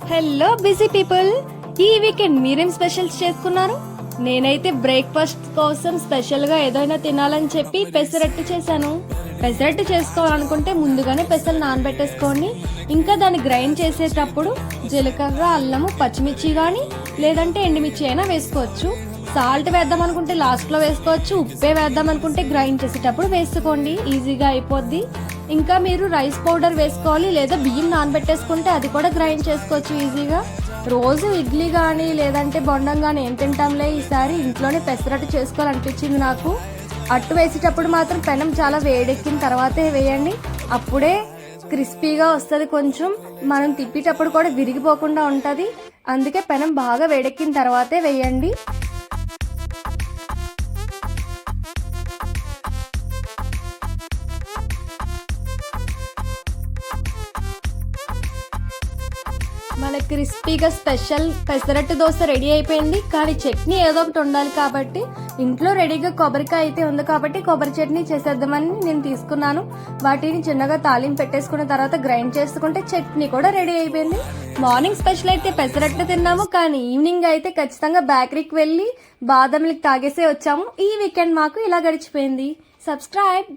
Hello busy people, ఈ weekend మీరేం specials చేసుకున్నారు? నేనైతే బ్రేక్ఫాస్ట్ కోసం స్పెషల్ గా ఏదైనా తినాలని చెప్పి పెసరట్టు చేశాను. పెసరట్టు చేసుకోవాలనుకుంటే ముందుగానే పెసలు నానబెట్టేసుకోండి. ఇంకా దాన్ని గ్రైండ్ చేసేటప్పుడు జీలకర్ర, అల్లము, పచ్చిమిర్చి కానీ లేదంటే ఎండుమిర్చి అయినా వేసుకోవచ్చు. సాల్ట్ వేద్దాం అనుకుంటే లాస్ట్ లో వేసుకోవచ్చు. ఉప్పే వేద్దాం అనుకుంటే గ్రైండ్ చేసేటప్పుడు వేసుకోండి, ఈజీగా అయిపోద్ది. ఇంకా మీరు రైస్ పౌడర్ వేసుకోవాలి, లేదా బియ్యం నానబెట్టేసుకుంటే అది కూడా గ్రైండ్ చేసుకోవచ్చు ఈజీగా. రోజు ఇడ్లీ కానీ లేదంటే బొండం కానీ ఏం తింటాంలే, ఈసారి ఇంట్లోనే పెసరట్టు చేసుకోవాలనిపించింది నాకు. అట్టు వేసేటప్పుడు మాత్రం పెనం చాలా వేడెక్కిన తర్వాతే వేయండి, అప్పుడే క్రిస్పీగా వస్తుంది. కొంచెం మనం తిప్పేటప్పుడు కూడా విరిగిపోకుండా ఉంటుంది. అందుకే పెనం బాగా వేడెక్కిన తర్వాతే వేయండి. మన క్రిస్పీగా స్పెషల్ పెసరట్టు దోశ రెడీ అయిపోయింది. కానీ చట్నీ ఏదో ఒకటి ఉండాలి కాబట్టి ఇంట్లో రెడీగా కొబ్బరికాయ అయితే ఉంది కాబట్టి కొబ్బరి చట్నీ చేసేద్దామని నేను తీసుకున్నాను. వాటిని చిన్నగా తాలింపు పెట్టేసుకున్న తర్వాత గ్రైండ్ చేసుకుంటే చట్నీ కూడా రెడీ అయిపోయింది. మార్నింగ్ స్పెషల్ అయితే పెసరట్టు తిన్నాము, కానీ ఈవినింగ్ అయితే ఖచ్చితంగా బేకరీకి వెళ్ళి బాదం మిల్క్ తాగేసే వచ్చాము. ఈ వీకెండ్ మాకు ఇలా గడిచిపోయింది. సబ్స్క్రైబ్.